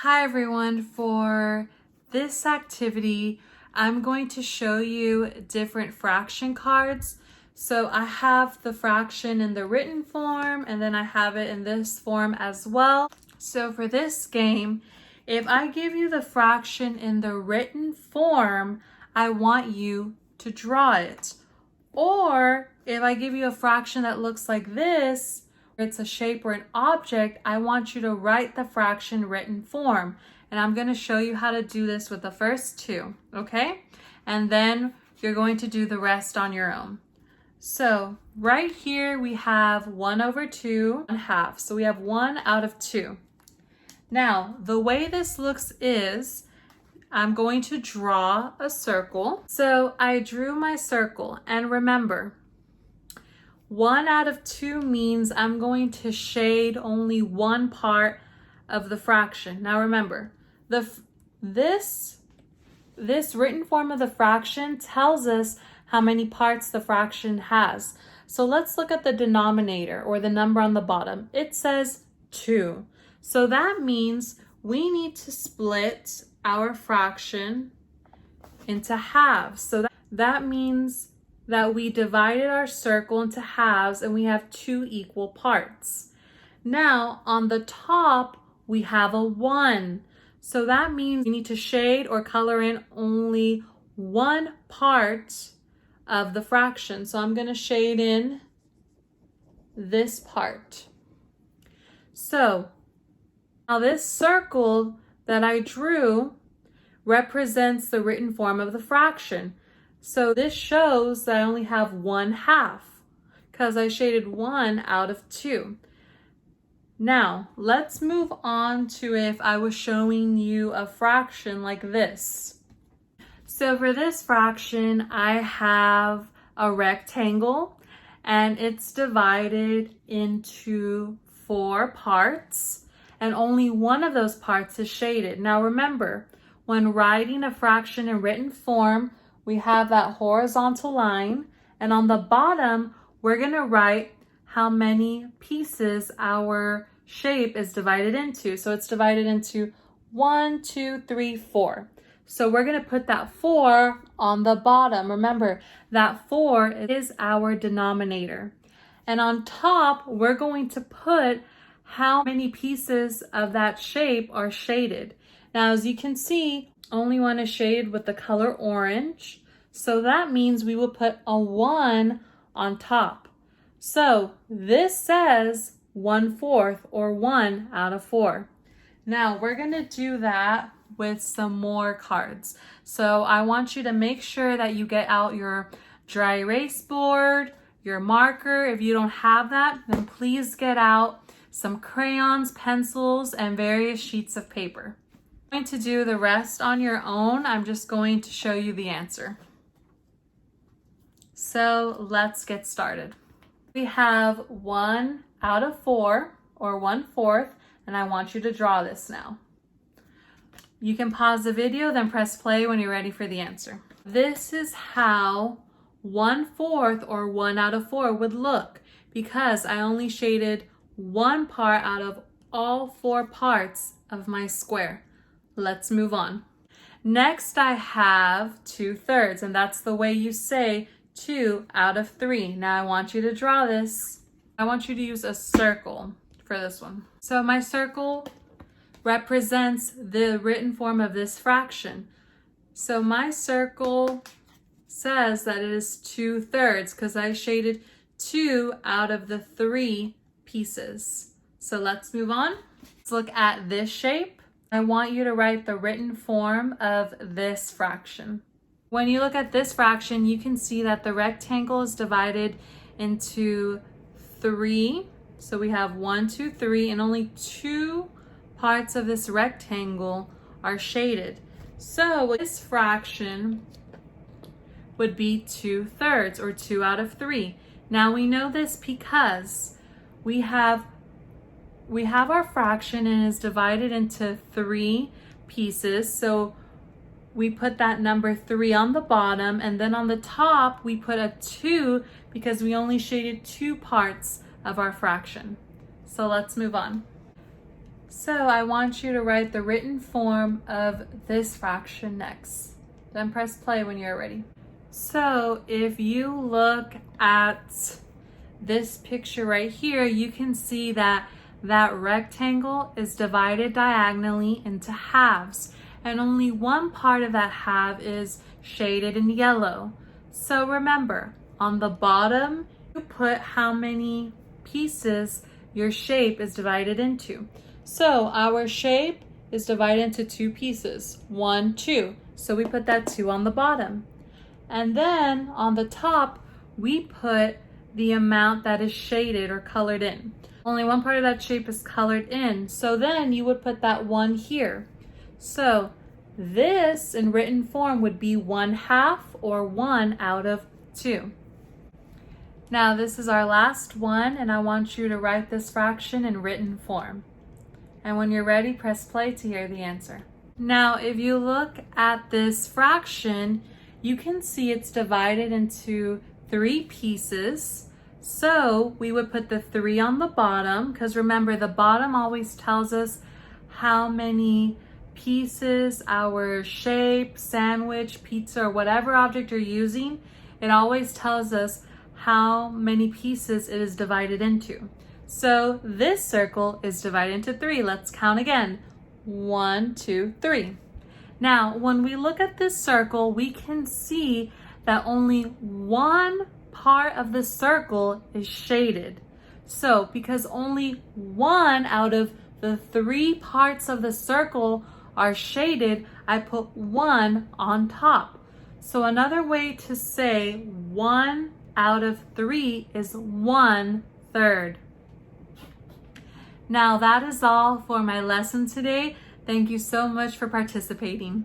Hi everyone, for this activity, I'm going to show you different fraction cards. So I have the fraction in the written form and then I have it in this form as well. So for this game, if I give you the fraction in the written form, I want you to draw it. Or if I give you a fraction that looks like this, it's a shape or an object, I want you to write the fraction written form. And I'm going to show you how to do this with the first two, okay? And then you're going to do the rest on your own. So right here we have 1/2, 1/2. So we have 1 out of 2. Now, the way this looks is I'm going to draw a circle. So I drew my circle, and remember, 1 out of 2 means I'm going to shade only one part of the fraction. Now remember, this written form of the fraction tells us how many parts the fraction has. So let's look at the denominator, or the number on the bottom. It says 2. So that means we need to split our fraction into halves. So that means that we divided our circle into halves and we have 2 equal parts. Now on the top we have a 1. So that means we need to shade or color in only one part of the fraction. So I'm going to shade in this part. So now this circle that I drew represents the written form of the fraction. So this shows that I only have 1/2 because I shaded 1 out of 2. Now, let's move on to if I was showing you a fraction like this. So for this fraction, I have a rectangle and it's divided into 4 parts and only one of those parts is shaded. Now remember, when writing a fraction in written form, we have that horizontal line, and on the bottom, we're gonna write how many pieces our shape is divided into. So it's divided into 1, 2, 3, 4. So we're gonna put that 4 on the bottom. Remember, that 4 is our denominator. And on top, we're going to put how many pieces of that shape are shaded. Now, as you can see, only one is shaded with the color orange. So that means we will put a 1 on top. So this says 1/4 or 1 out of 4. Now we're going to do that with some more cards. So I want you to make sure that you get out your dry erase board, your marker. If you don't have that, then please get out some crayons, pencils, and various sheets of paper. You're going to do the rest on your own. I'm just going to show you the answer. So let's get started. We have 1 out of 4 or 1/4, and I want you to draw this now. You can pause the video, then press play when you're ready for the answer. This is how 1/4 or 1 out of 4 would look because I only shaded one part out of all 4 parts of my square. Let's move on. Next, I have 2/3, and that's the way you say 2 out of 3. Now I want you to draw this. I want you to use a circle for this one. So my circle represents the written form of this fraction. So my circle says that it is 2/3 because I shaded 2 out of the 3 pieces. So let's move on. Let's look at this shape. I want you to write the written form of this fraction. When you look at this fraction, you can see that the rectangle is divided into 3. So we have 1, 2, 3, and only 2 parts of this rectangle are shaded. So this fraction would be 2/3 or 2 out of 3. Now we know this because we have our fraction and is divided into 3 pieces. So we put that number 3 on the bottom, and then on the top we put a 2 because we only shaded 2 parts of our fraction. So let's move on. So I want you to write the written form of this fraction next. Then press play when you're ready. So if you look at this picture right here, you can see that that rectangle is divided diagonally into halves, and only one part of that half is shaded in yellow. So remember, on the bottom, you put how many pieces your shape is divided into. So our shape is divided into two pieces, 1, 2. So we put that 2 on the bottom. And then on the top, we put the amount that is shaded or colored in. Only one part of that shape is colored in. So then you would put that 1 here. So this in written form would be 1/2 or 1 out of 2. Now this is our last one, and I want you to write this fraction in written form. And when you're ready, press play to hear the answer. Now, if you look at this fraction, you can see it's divided into 3 pieces. So we would put the 3 on the bottom, because remember, the bottom always tells us how many pieces our shape, sandwich, pizza, or whatever object you're using, it always tells us how many pieces it is divided into. So this circle is divided into 3. Let's count again. 1, 2, 3. Now, when we look at this circle, we can see that only one part of the circle is shaded. So because only 1 out of the 3 parts of the circle are shaded, I put 1 on top. So another way to say 1 out of 3 is 1/3. Now that is all for my lesson today. Thank you so much for participating.